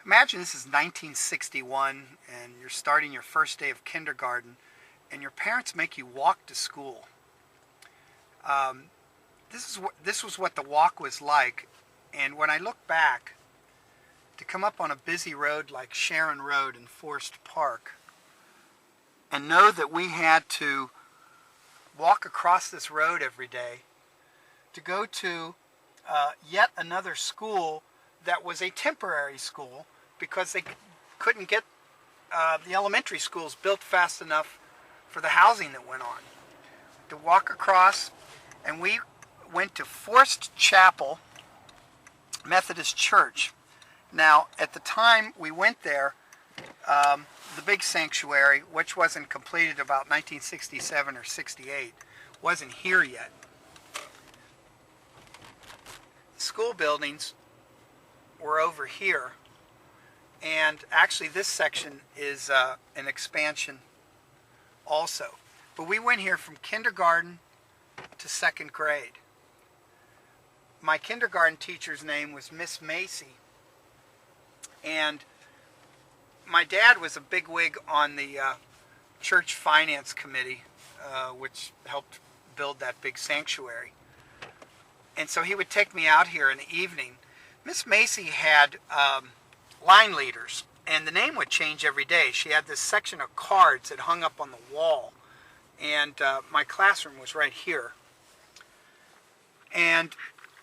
Imagine this is 1961 and you're starting your first day of kindergarten and your parents make you walk to school. Um, this was what the walk was like, and when I look back, to come up on a busy road like Sharon Road in Forest Park and know that we had to walk across this road every day to go to yet another school that was a temporary school because they couldn't get the elementary schools built fast enough for the housing that went on. To walk across, and we went to Forest Chapel Methodist Church. Now, at the time we went there, the big sanctuary, which wasn't completed about 1967 or 68, wasn't here yet. The school buildings were over here, and actually this section is an expansion also. But we went here from kindergarten to second grade. My kindergarten teacher's name was Miss Macy, and my dad was a bigwig on the church finance committee, which helped build that big sanctuary. And so he would take me out here in the evening. Miss Macy had line leaders, and the name would change every day. She had this section of cards that hung up on the wall, and my classroom was right here. And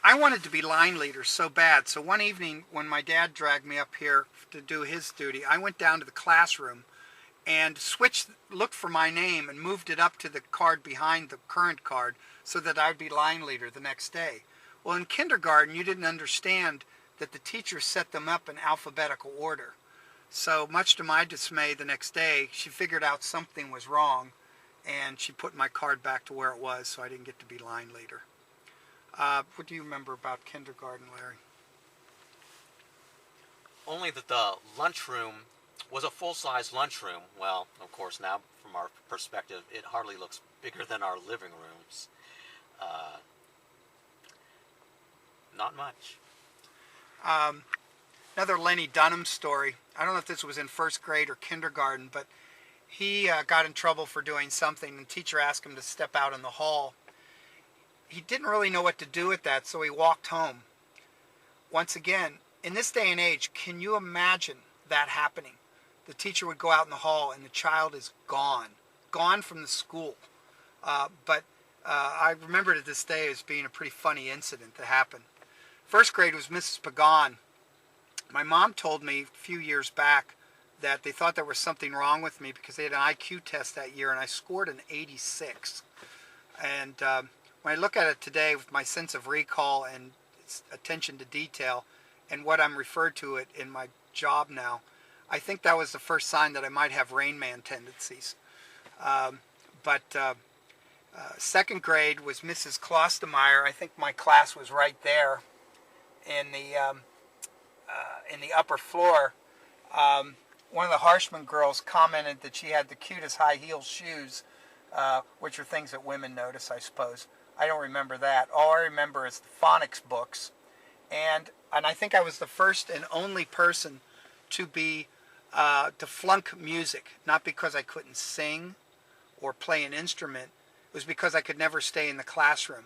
I wanted to be line leader so bad, so one evening when my dad dragged me up here to do his duty, I went down to the classroom and looked for my name and moved it up to the card behind the current card so that I'd be line leader the next day. Well, in kindergarten, you didn't understand that the teacher set them up in alphabetical order. So much to my dismay, the next day, she figured out something was wrong, and she put my card back to where it was, so I didn't get to be line leader. What do you remember about kindergarten, Larry? Only that the lunchroom was a full-size lunchroom. Well, of course, now from our perspective, it hardly looks bigger than our living rooms. Not much. Another Lenny Dunham story. I don't know if this was in first grade or kindergarten, but he got in trouble for doing something, and the teacher asked him to step out in the hall. He didn't really know what to do with that, so he walked home. Once again, in this day and age, can you imagine that happening? The teacher would go out in the hall and the child is gone from the school. But I remember to this day as being a pretty funny incident that happened. First grade was Mrs. Pagan. My mom told me a few years back that they thought there was something wrong with me because they had an IQ test that year and I scored an 86. And when I look at it today with my sense of recall and attention to detail and what I'm referred to it in my job now, I think that was the first sign that I might have Rain Man tendencies. Second grade was Mrs. Klostermeyer. I think my class was right there in the upper floor. One of the Harshman girls commented that she had the cutest high heel shoes, which are things that women notice, I suppose. I don't remember that. All I remember is the phonics books. And I think I was the first and only person to flunk music, not because I couldn't sing or play an instrument. It was because I could never stay in the classroom.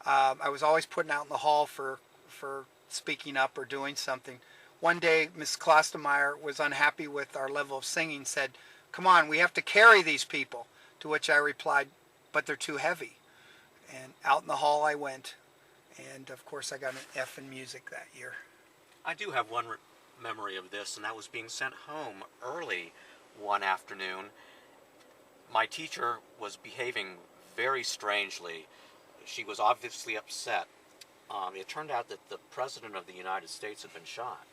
I was always putting out in the hall for speaking up or doing something. One day, Miss Klostermeyer was unhappy with our level of singing, said, "Come on, we have to carry these people." To which I replied, "But they're too heavy." And out in the hall I went. And of course I got an F in music that year. I do have one memory of this, and that was being sent home early one afternoon. My teacher was behaving very strangely. She was obviously upset. It turned out that the President of the United States had been shot.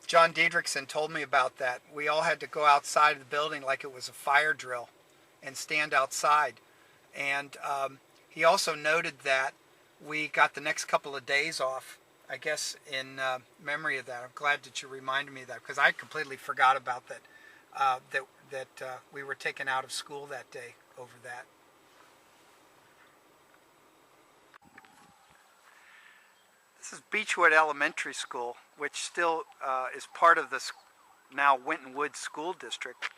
John Diedrichson told me about that. We all had to go outside of the building like it was a fire drill and stand outside. And he also noted that we got the next couple of days off, I guess, in memory of that. I'm glad that you reminded me of that, because I completely forgot about that, that we were taken out of school that day over that. This is Beechwood Elementary School, which still is part of this now Winton Woods School District.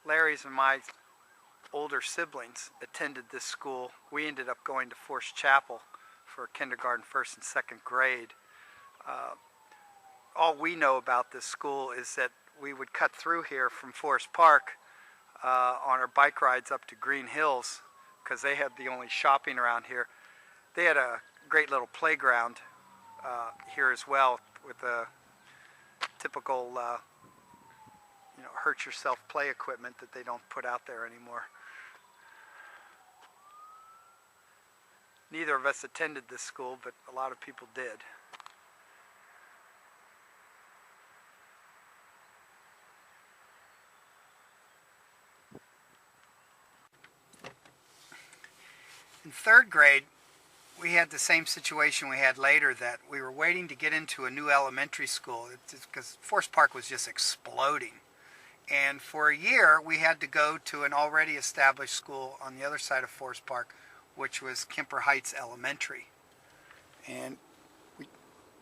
Larry's and my older siblings attended this school. We ended up going to Forest Chapel for kindergarten, first and second grade. All we know about this school is that we would cut through here from Forest Park on our bike rides up to Green Hills, because they had the only shopping around here. They had a great little playground here as well, with a typical hurt yourself play equipment that they don't put out there anymore. Neither of us attended this school, but a lot of people did. In third grade, we had the same situation we had later, that we were waiting to get into a new elementary school because Forest Park was just exploding. And for a year, we had to go to an already established school on the other side of Forest Park, which was Kemper Heights Elementary. And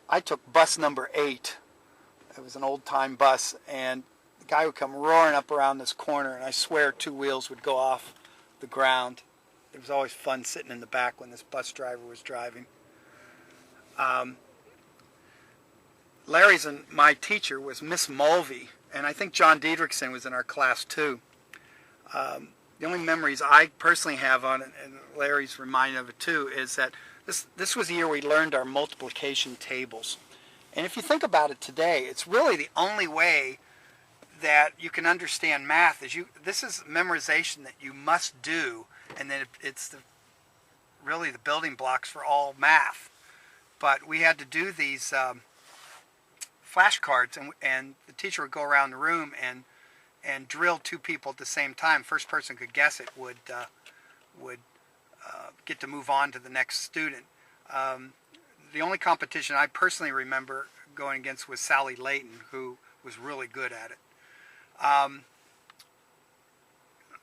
I took bus number 8. It was an old-time bus, and the guy would come roaring up around this corner, and I swear 2 wheels would go off the ground. It was always fun sitting in the back when this bus driver was driving. Larry's and my teacher was Miss Mulvey, and I think John Diedrichson was in our class too. The only memories I personally have on it, and Larry's reminded of it too, is that this was the year we learned our multiplication tables. And if you think about it today, it's really the only way that you can understand math. This is memorization that you must do, and then it's really the building blocks for all math. But we had to do these flashcards, and the teacher would go around the room and drill 2 people at the same time. First person could guess it would get to move on to the next student. The only competition I personally remember going against was Sally Layton, who was really good at it.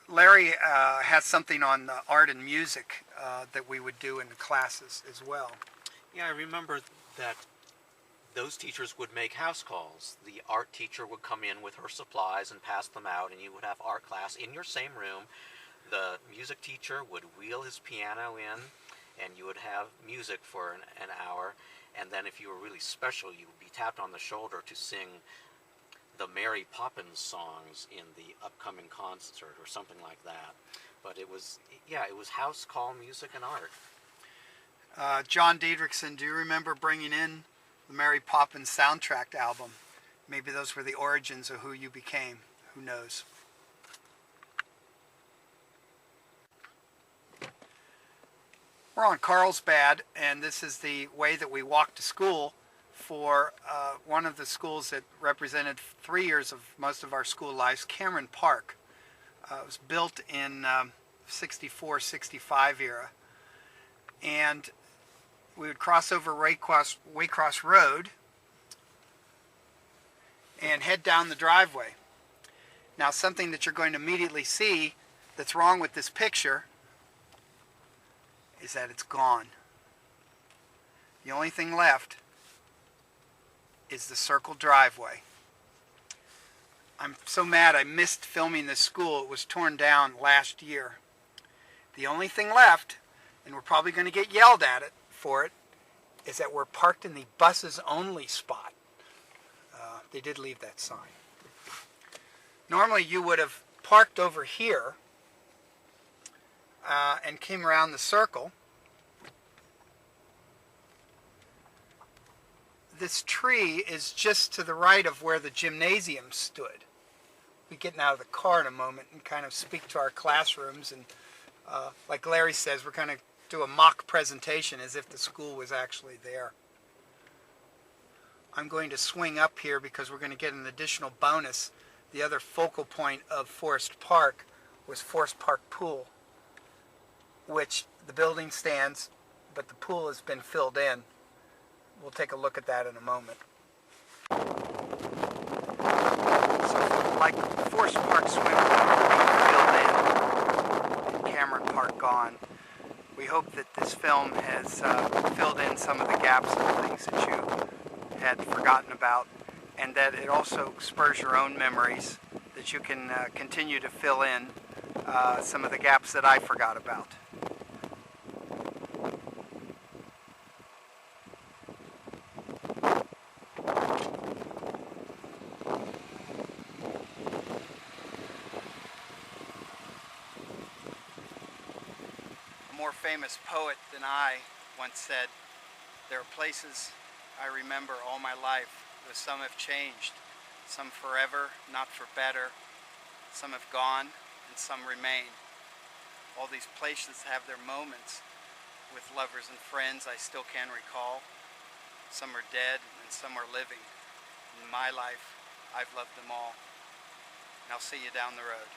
Larry has something on art and music that we would do in the classes as well. Yeah, I remember that those teachers would make house calls. The art teacher would come in with her supplies and pass them out, and you would have art class in your same room. The music teacher would wheel his piano in, and you would have music for an hour. And then if you were really special, you would be tapped on the shoulder to sing the Mary Poppins songs in the upcoming concert or something like that. But it was house call music and art. John Diedrichson, do you remember bringing in the Mary Poppins soundtrack album? Maybe those were the origins of who you became. Who knows? We're on Carlsbad, and this is the way that we walk to school for one of the schools that represented 3 years of most of our school lives, Cameron Park. It was built in 64, 65 era. And we would cross over Waycross Road and head down the driveway. Now, something that you're going to immediately see that's wrong with this picture is that it's gone. The only thing left is the circle driveway. I'm so mad I missed filming this school. It was torn down last year. The only thing left, and we're probably going to get yelled at it for it, is that we're parked in the buses only spot. They did leave that sign. Normally you would have parked over here and came around the circle. This tree is just to the right of where the gymnasium stood. We'll be getting out of the car in a moment and kind of speak to our classrooms, and like Larry says, we're going to do a mock presentation as if the school was actually there. I'm going to swing up here because we're going to get an additional bonus. The other focal point of Forest Park was Forest Park Pool, which the building stands, but the pool has been filled in. We'll take a look at that in a moment. So, like Forest Park swimming pool being filled in and Cameron Park gone, We hope that this film has filled in some of the gaps and things that you had forgotten about, and that it also spurs your own memories, that you can continue to fill in some of the gaps that I forgot about. A more famous poet than I once said, "There are places I remember all my life, though some have changed, some forever, not for better, some have gone and some remain. All these places have their moments with lovers and friends I still can recall. Some are dead and some are living. In my life, I've loved them all. And I'll see you down the road."